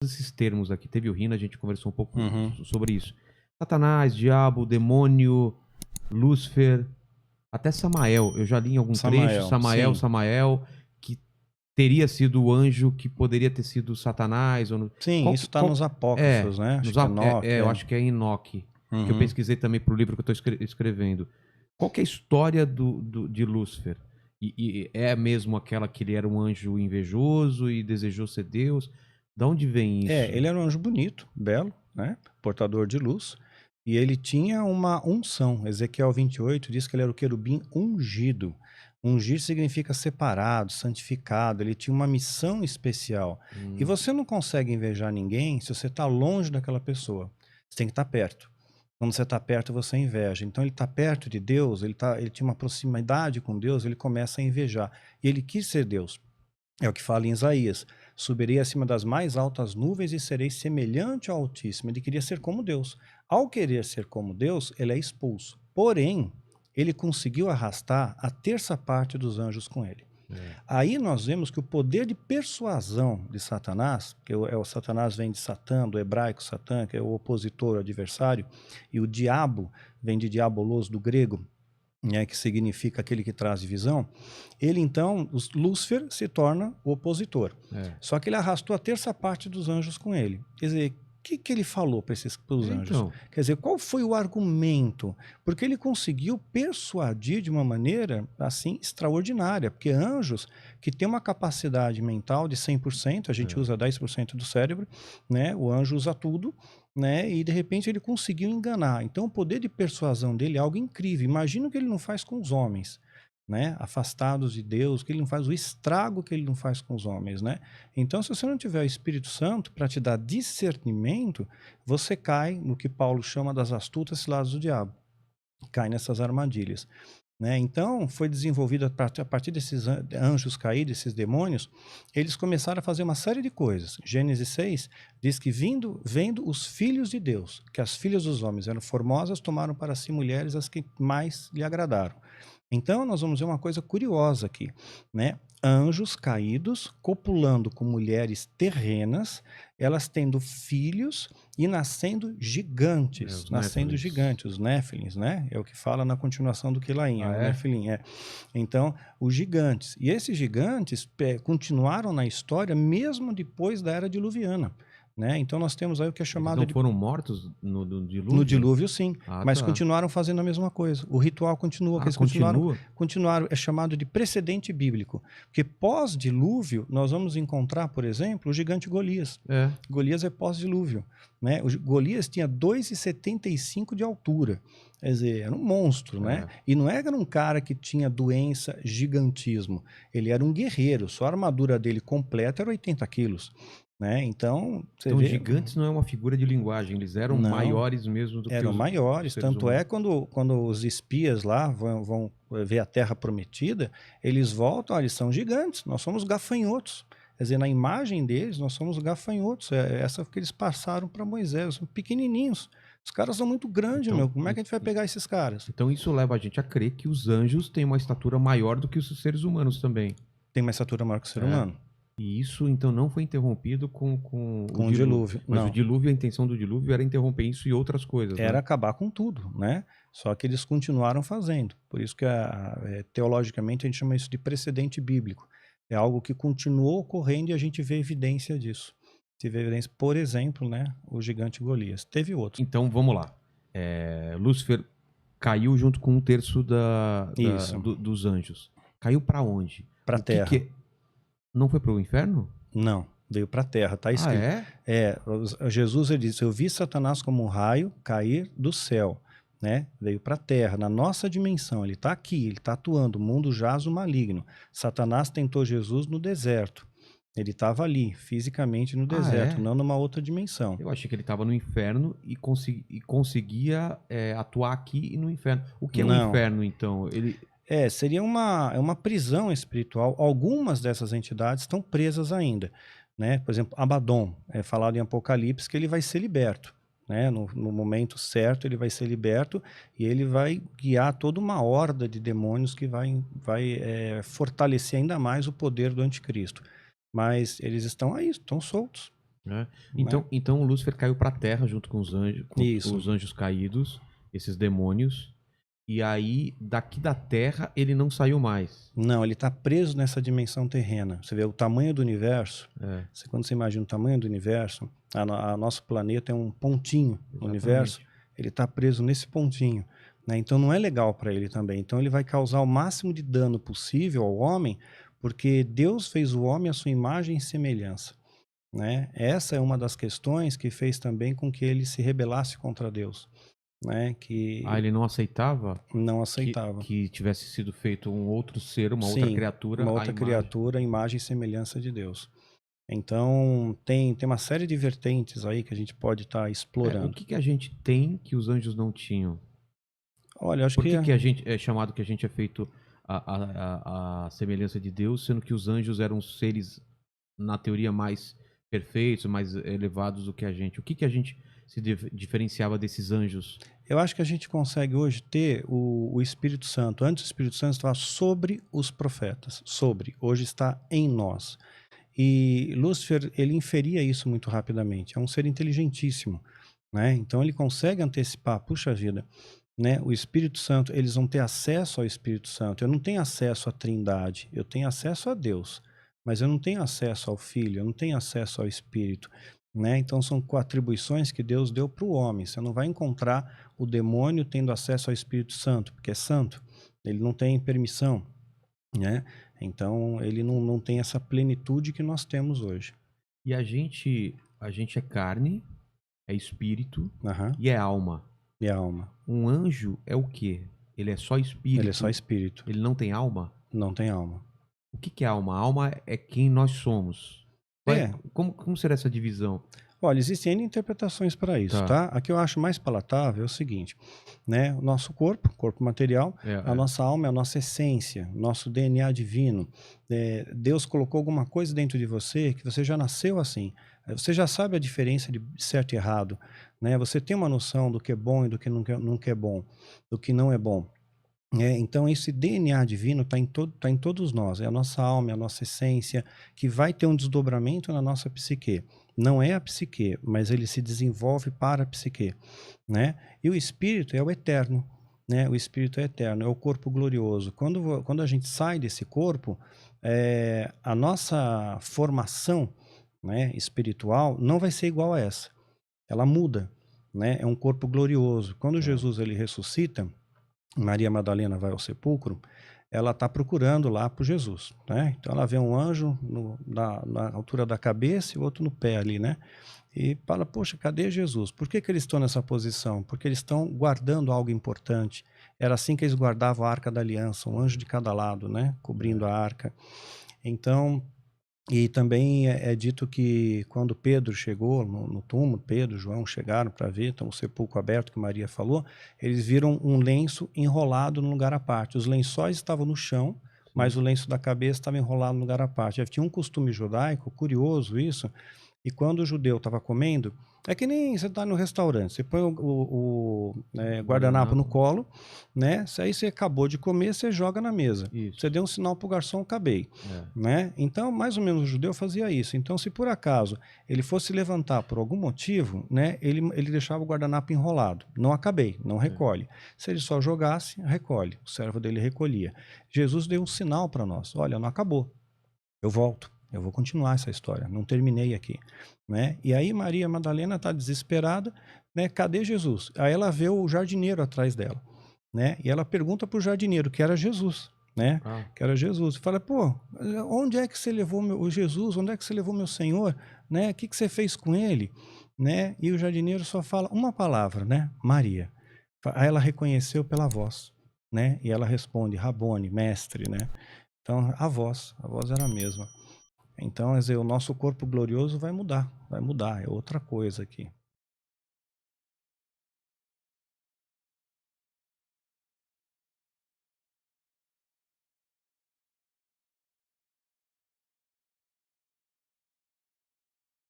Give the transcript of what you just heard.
esses termos aqui. Teve o Rina, a gente conversou um pouco Uhum. sobre isso. Satanás, diabo, demônio, Lúcifer, até Samael. Eu já li em algum trecho, Samael, sim. Samael, que teria sido o anjo que poderia ter sido Satanás. Ou Sim, isso está nos é, apócrifos, né? Acho que é Enoque. eu acho que é Enoque, que eu Uhum. pesquisei também para o livro que eu estou escrevendo. Qual que é a história de Lúcifer? E é mesmo aquela que ele era um anjo invejoso e desejou ser Deus? Da onde vem isso? Ele era um anjo bonito, belo, né? Portador de luz. E ele tinha uma unção. Ezequiel 28 diz que ele era o querubim ungido. Ungir significa separado, santificado. Ele tinha uma missão especial. E você não consegue invejar ninguém se você está longe daquela pessoa. Você tem que estar perto. Quando você está perto, você inveja. Então ele está perto de Deus, ele tinha uma proximidade com Deus, ele começa a invejar. E ele quis ser Deus. É o que fala em Isaías: subirei acima das mais altas nuvens e serei semelhante ao Altíssimo. Ele queria ser como Deus. Ao querer ser como Deus, ele é expulso. Porém, ele conseguiu arrastar a terça parte dos anjos com ele. Aí nós vemos que o poder de persuasão de Satanás, que o Satanás vem de Satã, do hebraico Satã, que é o opositor, o adversário, e o diabo vem de diabolos, do grego, né, que significa aquele que traz divisão. Ele então, Lúcifer se torna o opositor. Só que ele arrastou a terça parte dos anjos com ele. Quer dizer, o que ele falou para os anjos? Então, Quer dizer, qual foi o argumento? Porque ele conseguiu persuadir de uma maneira assim extraordinária, porque anjos que têm uma capacidade mental de 100%, a gente usa 10% do cérebro, né? O anjo usa tudo, né? E de repente ele conseguiu enganar. Então o poder de persuasão dele é algo incrível. Imagina o que ele não faz com os homens, né? Afastados de Deus, que ele não faz, o estrago que ele não faz com os homens, né? Então, se você não tiver o Espírito Santo para te dar discernimento, você cai no que Paulo chama das astutas ciladas do diabo. Cai nessas armadilhas, né? Então, foi desenvolvido a partir desses anjos caídos, esses demônios, eles começaram a fazer uma série de coisas. Gênesis 6 diz que vendo os filhos de Deus, que as filhas dos homens eram formosas, tomaram para si mulheres as que mais lhe agradaram. Então, nós vamos ver uma coisa curiosa aqui, né? Anjos caídos copulando com mulheres terrenas, elas tendo filhos e nascendo gigantes, os Néfilins, né? É o que fala na continuação do Quilaim, o Nefilim, Então, os gigantes. E esses gigantes continuaram na história mesmo depois da Era Diluviana, né? Então nós temos aí o que é chamado eles não foram mortos no dilúvio? No dilúvio, sim, mas tá. continuaram fazendo a mesma coisa. O ritual continua, que eles continuaram, é chamado de precedente bíblico. Porque pós-dilúvio, nós vamos encontrar, por exemplo, o gigante Golias. Golias é pós-dilúvio, né? O Golias tinha 2,75 de altura. Quer dizer, era um monstro, né? E não era um cara que tinha doença, gigantismo. Ele era um guerreiro, só a armadura dele completa era 80 quilos. Né? Então, gigantes não é uma figura de linguagem, eles eram maiores mesmo do que eram maiores, tanto humanos. é quando os espias lá vão ver a Terra Prometida, eles voltam, eles são gigantes, nós somos gafanhotos. Quer dizer, na imagem deles, nós somos gafanhotos. Essa que eles passaram para Moisés, são pequenininhos. Os caras são muito grandes, como é que a gente vai pegar esses caras? Então isso leva a gente a crer que os anjos têm uma estatura maior do que os seres humanos também. Tem uma estatura maior que o ser humano. E isso, então, não foi interrompido com o dilúvio. Mas não. O dilúvio, a intenção do dilúvio era interromper isso e outras coisas. Era acabar com tudo, né? Só que eles continuaram fazendo. Por isso que, teologicamente, a gente chama isso de precedente bíblico. É algo que continuou ocorrendo e a gente vê evidência disso. Se vê evidência, por exemplo, né? O gigante Golias. Teve outro. Então, vamos lá. Lúcifer caiu junto com 1/3 dos anjos. Caiu para onde? Para a Terra. Não foi para o inferno? Não, veio para a Terra, está escrito. Jesus ele disse: eu vi Satanás como um raio cair do céu, né? Veio para a Terra, na nossa dimensão, ele está aqui, ele está atuando, o mundo jaz o maligno. Satanás tentou Jesus no deserto, ele estava ali, fisicamente no deserto, não numa outra dimensão. Eu achei que ele estava no inferno e conseguia atuar aqui e no inferno. O que é o inferno, então? Seria uma prisão espiritual. Algumas dessas entidades estão presas ainda, né? Por exemplo, Abaddon, é falado em Apocalipse que ele vai ser liberto, né? No momento certo ele vai ser liberto e ele vai guiar toda uma horda de demônios que vai fortalecer ainda mais o poder do anticristo. Mas eles estão aí, estão soltos. né? Então o Lúcifer caiu para a Terra junto com os anjos, os anjos caídos, esses demônios. E aí, daqui da Terra, ele não saiu mais. Não, ele está preso nessa dimensão terrena. Você vê o tamanho do universo. Quando você imagina o tamanho do universo, a nosso planeta é um pontinho no universo. Ele está preso nesse pontinho, né? Então não é legal para ele também. Então ele vai causar o máximo de dano possível ao homem, porque Deus fez o homem à sua imagem e semelhança, né? Essa é uma das questões que fez também com que ele se rebelasse contra Deus. Né, que ele não aceitava? Não aceitava. Que tivesse sido feito um outro ser, outra criatura. Uma outra criatura, imagem e semelhança de Deus. Então, tem uma série de vertentes aí que a gente pode estar explorando. O que a gente tem que os anjos não tinham? Olha, acho Por que a gente é chamado que a gente é feito a semelhança de Deus, sendo que os anjos eram seres, na teoria, mais perfeitos, mais elevados do que a gente? O que a gente se diferenciava desses anjos? Eu acho que a gente consegue hoje ter o Espírito Santo. Antes o Espírito Santo estava sobre os profetas, hoje está em nós. E Lúcifer, ele inferia isso muito rapidamente. É um ser inteligentíssimo, né? Então ele consegue antecipar, puxa vida, né? O Espírito Santo, eles vão ter acesso ao Espírito Santo. Eu não tenho acesso à Trindade, eu tenho acesso a Deus, mas eu não tenho acesso ao Filho, eu não tenho acesso ao Espírito. Né? Então são atribuições que Deus deu para o homem. Você não vai encontrar o demônio tendo acesso ao Espírito Santo, porque é santo, ele não tem permissão, né? Então ele não tem essa plenitude que nós temos hoje. E a gente é carne, é espírito e é alma. E a alma. Um anjo é o quê? Ele é só espírito? Ele é só espírito. Ele não tem alma? Não tem alma. O que é alma? A alma é quem nós somos. Como será essa divisão? Olha, existem N interpretações para isso, tá? A que eu acho mais palatável é o seguinte, né? O nosso corpo material, a nossa alma é a nossa essência, nosso DNA divino. Deus colocou alguma coisa dentro de você que você já nasceu assim. Você já sabe a diferença de certo e errado, né? Você tem uma noção do que é bom e do que nunca é bom, do que não é bom. Então esse DNA divino está em todos nós, é a nossa alma, é a nossa essência, que vai ter um desdobramento na nossa psique. Não é a psique, mas ele se desenvolve para a psique, né? E o espírito é o eterno, né? O espírito é eterno, é o corpo glorioso. Quando a gente sai desse corpo, a nossa formação, né, espiritual não vai ser igual a essa. Ela muda, né? É um corpo glorioso. Quando Jesus ele ressuscita, Maria Madalena vai ao sepulcro, ela está procurando lá por Jesus, né? Então ela vê um anjo na altura da cabeça e o outro no pé ali, né? E fala, poxa, cadê Jesus? Por que eles estão nessa posição? Porque eles estão guardando algo importante. Era assim que eles guardavam a Arca da Aliança, um anjo de cada lado, né? Cobrindo a arca. Então, e também é dito que quando Pedro chegou no túmulo, Pedro e João chegaram para ver, então o sepulcro aberto que Maria falou, eles viram um lenço enrolado num lugar à parte. Os lençóis estavam no chão, mas o lenço da cabeça estava enrolado num lugar à parte. Tinha um costume judaico, curioso isso, e quando o judeu estava comendo, é que nem você está no restaurante, você põe o guardanapo no colo, né? Aí você acabou de comer, você joga na mesa. Isso. Você deu um sinal para o garçom, acabei. Né? Então, mais ou menos o judeu fazia isso. Então, se por acaso ele fosse levantar por algum motivo, né, ele deixava o guardanapo enrolado. Não acabei, não recolhe. Se ele só jogasse, recolhe. O servo dele recolhia. Jesus deu um sinal para nós. Olha, não acabou. Eu volto. Eu vou continuar essa história, não terminei aqui, né? E aí Maria Madalena está desesperada, né? Cadê Jesus? Aí ela vê o jardineiro atrás dela, né? E ela pergunta para o jardineiro, que era Jesus, né? Que era Jesus. Fala, pô, onde é que você levou o Jesus? Onde é que você levou meu Senhor? Né? O que você fez com ele? Né? E o jardineiro só fala uma palavra, né? Maria. Aí ela reconheceu pela voz, né? E ela responde, Rabone, mestre, né? Então a voz era a mesma. Então, quer dizer, o nosso corpo glorioso vai mudar, é outra coisa aqui.